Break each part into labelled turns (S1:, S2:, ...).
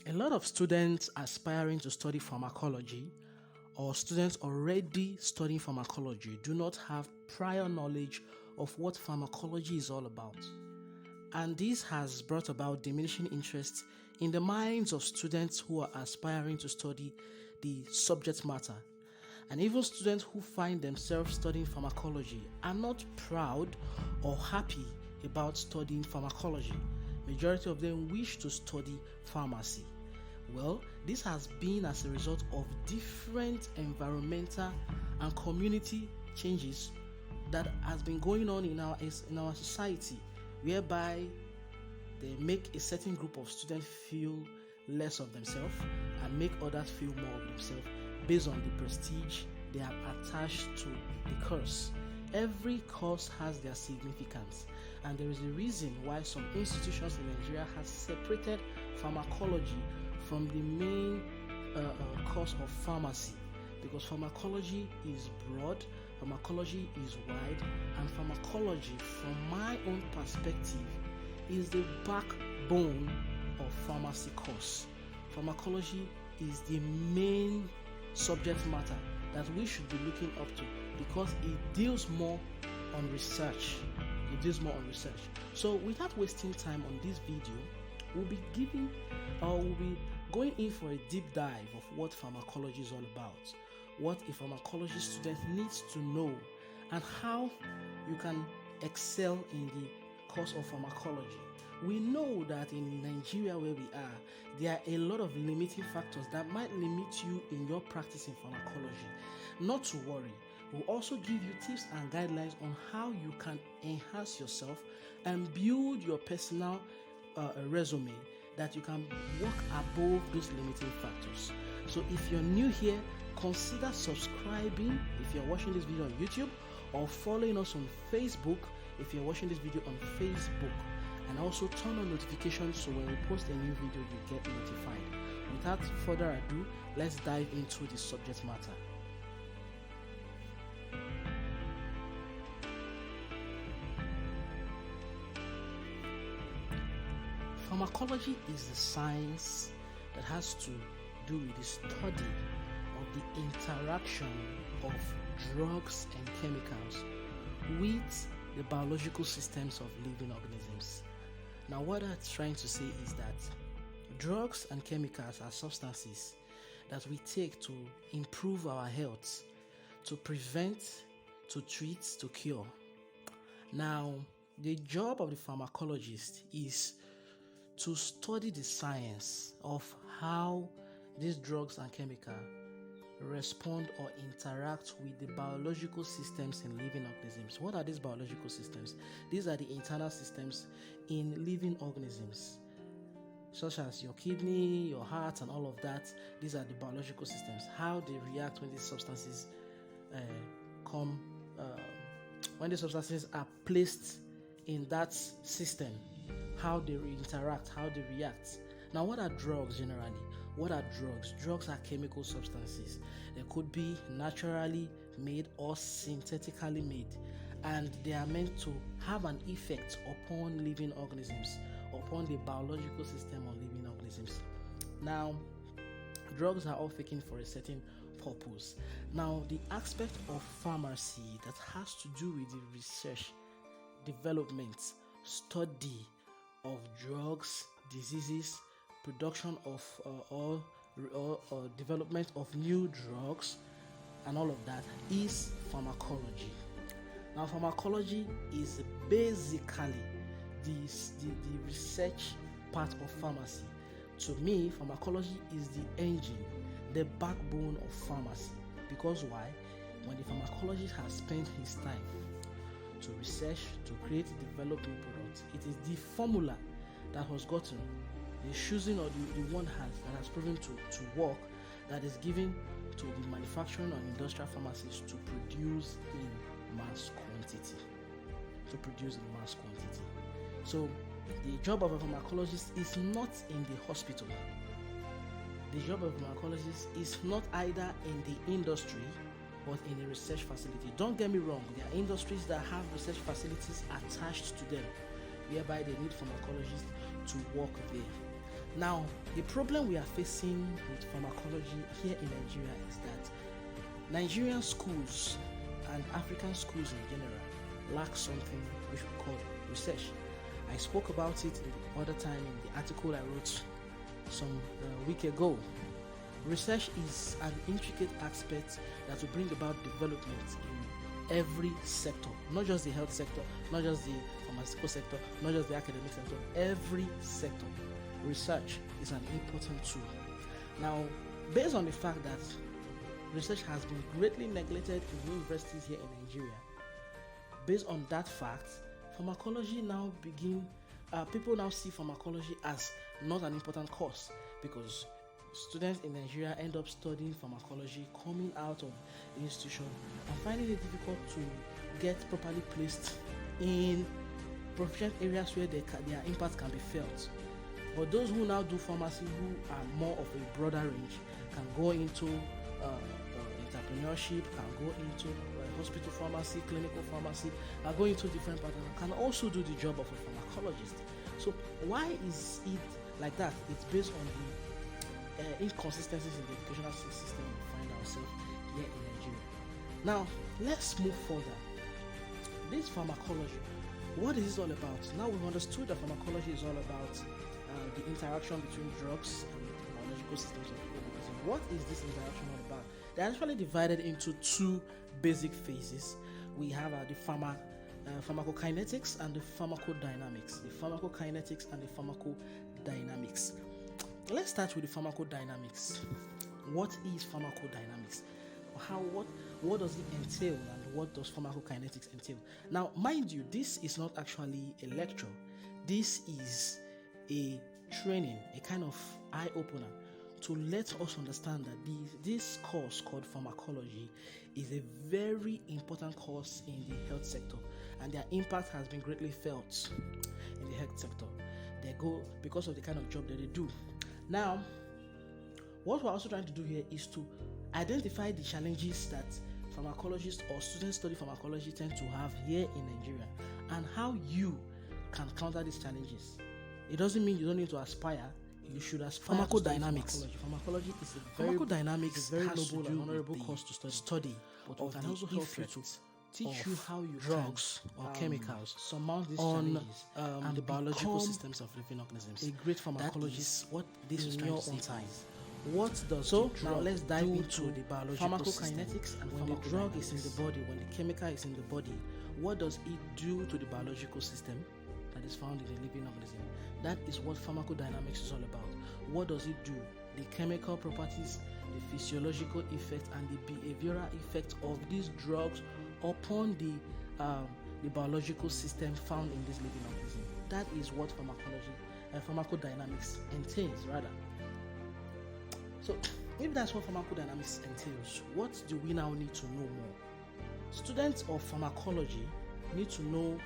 S1: A lot of students aspiring to study pharmacology or students already studying pharmacology do not have prior knowledge of what pharmacology is all about. And this has brought about diminishing interest in the minds of students who are aspiring to study the subject matter. And even students who find themselves studying pharmacology are not proud or happy about studying pharmacology. Majority of them wish to study pharmacy. Well, this has been as a result of different environmental and community changes that has been going on in our society, whereby they make a certain group of students feel less of themselves and make others feel more of themselves based on the prestige they have attached to the course. Every course has their significance, and there is a reason why some institutions in Nigeria have separated pharmacology from the main course of pharmacy, because pharmacology is broad, pharmacology is wide, and pharmacology, from my own perspective, is the backbone of pharmacy course. Pharmacology is the main subject matter that we should be looking up to, because it deals more on research. So without wasting time on this video, we'll be going in for a deep dive of what pharmacology is all about, what a pharmacology student needs to know, and how you can excel in the course of pharmacology. We know that in Nigeria, where we are, there are a lot of limiting factors that might limit you in your practice in pharmacology. Not to worry, we'll also give you tips and guidelines on how you can enhance yourself and build your personal resume, that you can walk above those limiting factors. So if you're new here, consider subscribing if you're watching this video on YouTube, or following us on Facebook if you're watching this video on Facebook, and also turn on notifications so when we post a new video you get notified. Without further ado, let's dive into the subject matter. Pharmacology is the science that has to do with the study of the interaction of drugs and chemicals with the biological systems of living organisms. Now, what I'm trying to say is that drugs and chemicals are substances that we take to improve our health, to prevent, to treat, to cure. Now, the job of the pharmacologist is to study the science of how these drugs and chemicals respond or interact with the biological systems in living organisms. What are these biological systems? These are the internal systems in living organisms, such as your kidney, your heart, and all of that. These are the biological systems, how they react when these substances when the substances are placed in that system, how they interact, how they react. Now, what are drugs generally? What are drugs? Drugs are chemical substances. They could be naturally made or synthetically made, and they are meant to have an effect upon living organisms, upon the biological system of living organisms. Now, drugs are all taken for a certain purpose. Now, the aspect of pharmacy that has to do with the research, development, study of drugs, diseases, production of or development of new drugs, and all of that is pharmacology. Now, pharmacology is basically the research part of pharmacy. To me, pharmacology is the engine, the backbone of pharmacy. Because why? When the pharmacologist has spent his time to research, to create, develop new products, it is the formula that was gotten, the choosing or the one that has proven to work, that is given to the manufacturing and industrial pharmacies to produce in mass quantity. So the job of a pharmacologist is not in the hospital. The job of a pharmacologist is not either in the industry but in a research facility. Don't get me wrong, there are industries that have research facilities attached to them, whereby they need pharmacologists to work there. Now, the problem we are facing with pharmacology here in Nigeria is that Nigerian schools and African schools in general lack something which we call research. I spoke about it the other time in the article I wrote some week ago. Research is an intricate aspect that will bring about development in every sector, not just the health sector, not just the pharmaceutical sector, not just the academic sector, every sector. Research is an important tool. Now, based on the fact that research has been greatly neglected in universities here in Nigeria, based on that fact, pharmacology now people now see pharmacology as not an important course, because students in Nigeria end up studying pharmacology, coming out of the institution and finding it difficult to get properly placed in proficient areas where their impact can be felt. But those who now do pharmacy, who are more of a broader range, can go into entrepreneurship, can go into hospital pharmacy, clinical pharmacy, can go into different patterns, can also do the job of a pharmacologist. So why is it like that? It's based on the inconsistencies in the educational system we find ourselves here in Nigeria. Now, let's move further. This pharmacology, what is this all about? Now we've understood that pharmacology is all about the interaction between drugs and the biological systems of the organism. What is this interaction all about? They're actually divided into two basic phases. We have the pharmacokinetics and the pharmacodynamics. The pharmacokinetics and the pharmacodynamics. Let's start with the pharmacodynamics. What is pharmacodynamics? What does it entail, and what does pharmacokinetics entail? Now, mind you, this is not actually a lecture. This is a training, a kind of eye-opener to let us understand that this course called pharmacology is a very important course in the health sector, and their impact has been greatly felt in the health sector. They go because of the kind of job that they do. Now, what we're also trying to do here is to identify the challenges that pharmacologists or students studying pharmacology tend to have here in Nigeria, and how you can counter these challenges. It doesn't mean you don't need to aspire. You should aspire to study pharmacology. Pharmacology is a very noble and honorable course to study, but it can also help you to teach you how you drugs or chemicals surmount these challenges and the biological systems of living organisms. A great pharmacologist, what this is trying to say. What does now let's dive into the biological pharmacokinetics and when the drug is in the body, when the chemical is in the body, what does it do to the biological system that is found in the living organism? That is what pharmacodynamics is all about. What does it do? The chemical properties, the physiological effect, and the behavioral effect of these drugs upon the biological system found in this living organism. That is what pharmacodynamics entails, rather. So, if that's what pharmacodynamics entails, what do we now need to know more? Students of pharmacology need to know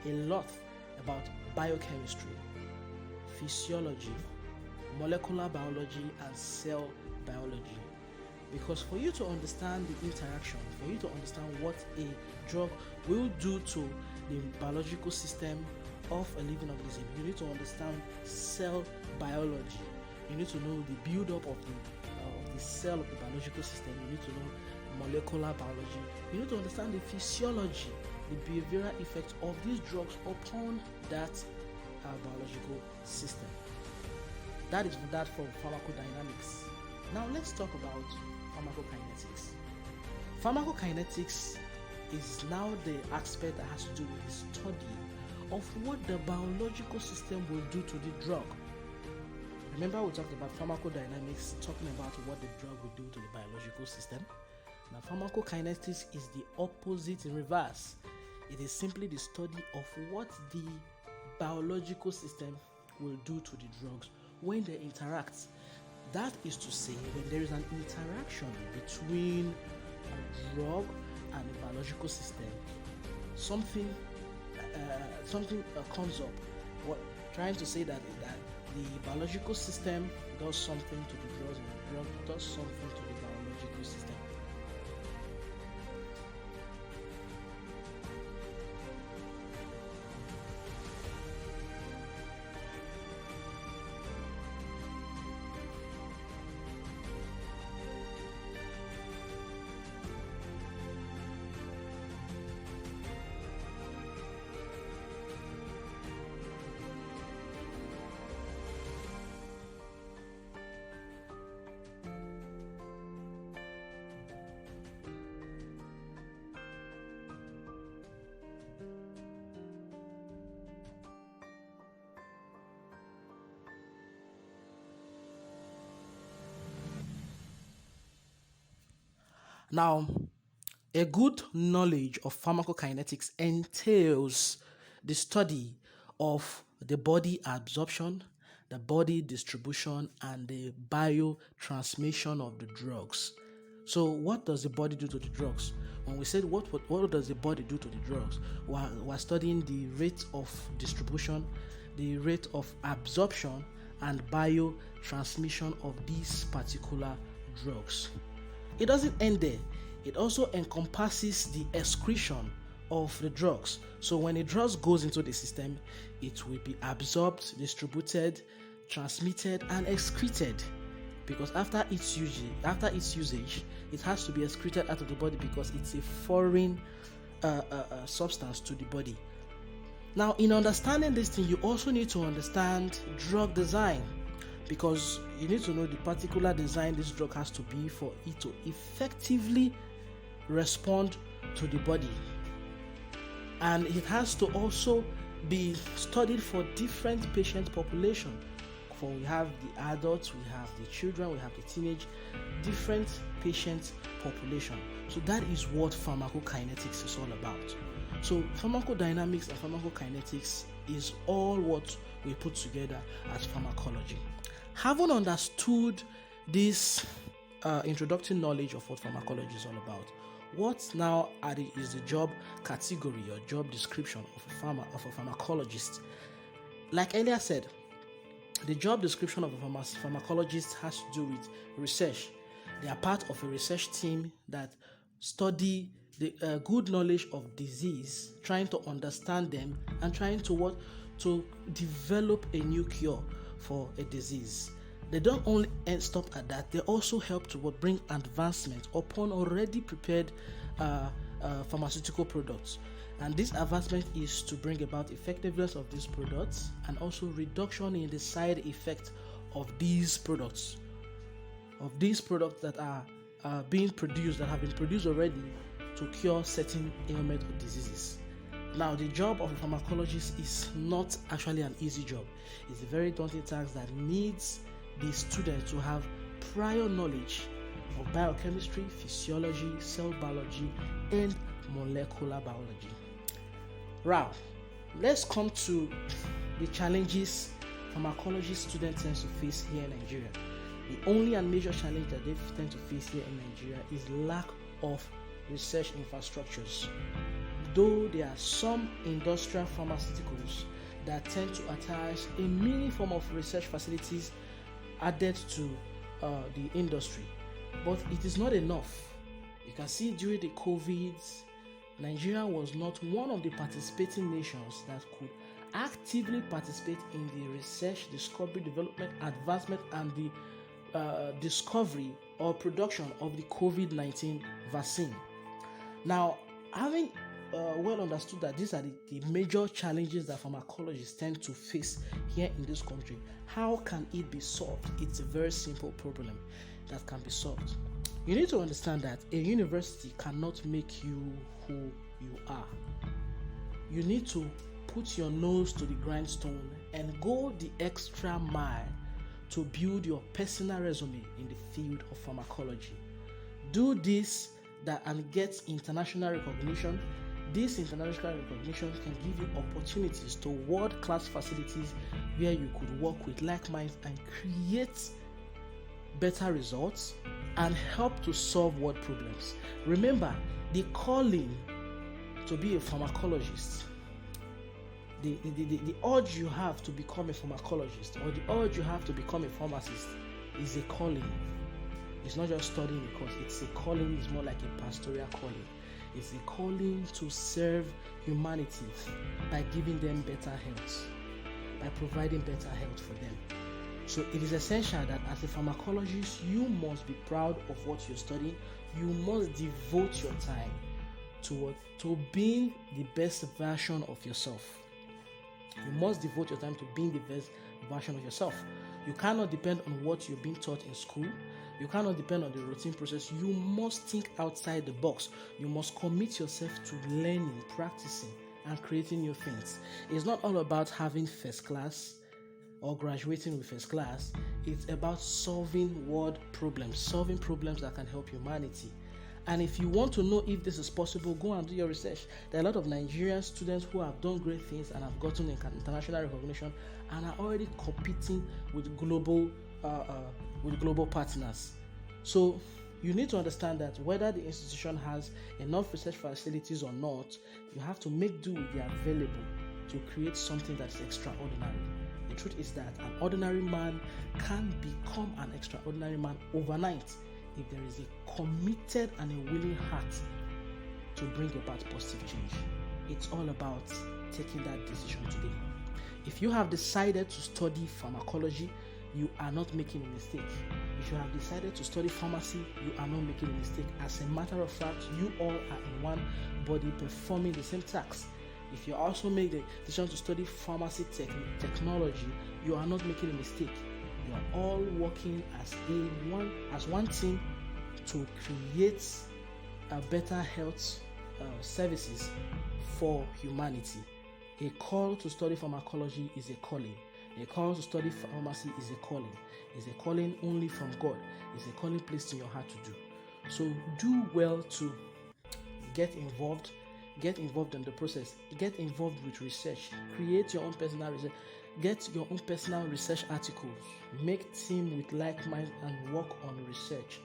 S1: a lot about biochemistry, physiology, molecular biology, and cell biology. Because for you to understand the interaction, for you to understand what a drug will do to the biological system of a living organism, you need to understand cell biology. You need to know the build-up of the cell of the biological system. You need to know molecular biology. You need to understand the physiology, the behavioral effects of these drugs upon that biological system. That is that for pharmacodynamics. Now let's talk about pharmacokinetics. Pharmacokinetics is now the aspect that has to do with the study of what the biological system will do to the drug. Remember, we talked about pharmacodynamics, talking about what the drug will do to the biological system. Now, pharmacokinetics is the opposite in reverse. It is simply the study of what the biological system will do to the drugs when they interact. That is to say, when there is an interaction between a drug and the biological system, something comes up. What trying to say that the biological system does something to the drugs and the drug does something to the biological system. Now, a good knowledge of pharmacokinetics entails the study of the body absorption, the body distribution, and the biotransmission of the drugs. So, what does the body do to the drugs? When we said what does the body do to the drugs, we're studying the rate of distribution, the rate of absorption, and biotransmission of these particular drugs. It doesn't end there. It also encompasses the excretion of the drugs. So when a drug goes into the system, it will be absorbed, distributed, transmitted, and excreted. Because after its usage, it has to be excreted out of the body because it's a foreign substance to the body. Now, in understanding this thing, you also need to understand drug design, because you need to know the particular design this drug has to be for it to effectively respond to the body. And it has to also be studied for different patient population. For we have the adults, we have the children, we have the teenage, different patient population. So that is what pharmacokinetics is all about. So pharmacodynamics and pharmacokinetics is all what we put together as pharmacology. Having understood this introductory knowledge of what pharmacology is all about, what now is the job category or job description of a pharmacologist? Like earlier said, the job description of a pharmacologist has to do with research. They are part of a research team that study the good knowledge of disease, trying to understand them and trying to develop a new cure for a disease. They don't only stop at that, they also help to bring advancement upon already prepared pharmaceutical products. And this advancement is to bring about effectiveness of these products and also reduction in the side effect of these products. That are being produced, that have been produced already to cure certain ailments or diseases. Now, the job of a pharmacologist is not actually an easy job. It's a very daunting task that needs the student to have prior knowledge of biochemistry, physiology, cell biology, and molecular biology. Now, let's come to the challenges pharmacology students tend to face here in Nigeria. The only and major challenge that they tend to face here in Nigeria is lack of research infrastructures. Though there are some industrial pharmaceuticals that tend to attach a mini form of research facilities added to the industry, but it is not enough. You can see during the COVID, Nigeria was not one of the participating nations that could actively participate in the research, discovery, development, advancement, and the discovery or production of the COVID-19 vaccine. Now, having well understood that these are the major challenges that pharmacologists tend to face here in this country, how can it be solved? It's a very simple problem that can be solved. You need to understand that a university cannot make you who you are. You need to put your nose to the grindstone and go the extra mile to build your personal resume in the field of pharmacology. Do this and get international recognition. This international recognition can give you opportunities to world-class facilities where you could work with like minds and create better results and help to solve world problems. Remember, the calling to be a pharmacologist, the urge you have to become a pharmacologist or the urge you have to become a pharmacist is a calling. It's not just studying a course, it's a calling. It's more like a pastoral calling. It's a calling to serve humanity by giving them better health, by providing better health for them. So it is essential that as a pharmacologist, you must be proud of what you're studying. You must devote your time to being the best version of yourself. You must devote your time to being the best version of yourself. You cannot depend on what you're being taught in school. You cannot depend on the routine process. You must think outside the box. You must commit yourself to learning, practicing, and creating new things. It's not all about having first class or graduating with first class. It's about solving world problems, solving problems that can help humanity. And if you want to know if this is possible, go and do your research. There are a lot of Nigerian students who have done great things and have gotten international recognition and are already competing with global partners. So you need to understand that whether the institution has enough research facilities or not, you have to make do with the available to create something that is extraordinary. The truth is that an ordinary man can become an extraordinary man overnight if there is a committed and a willing heart to bring about positive change. It's all about taking that decision today. If you have decided to study pharmacology, you are not making a mistake. If you have decided to study pharmacy, you are not making a mistake. As a matter of fact, you all are in one body performing the same tasks. If you also make the decision to study pharmacy technology, you are not making a mistake. You are all working as one team to create better health services for humanity. A call to study pharmacology is a calling. A call to study pharmacy is a calling. It's a calling only from God. It's a calling placed in your heart to do. So do well to get involved in the process. Get involved with research. Create your own personal research. Get your own personal research articles. Make team with like minds and work on research.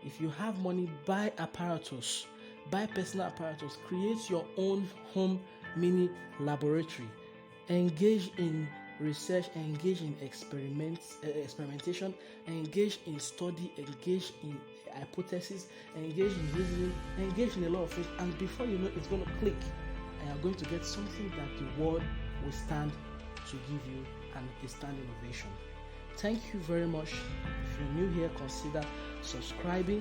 S1: If you have money, buy apparatus. Buy personal apparatus. Create your own home mini laboratory. Engage in research, engage in experimentation, engage in study, engage in hypothesis, engage in reasoning, engage in a lot of things, and before you know it's going to click and you're going to get something that the world will stand to give you and a standing ovation. Thank you very much. If you're new here, consider subscribing,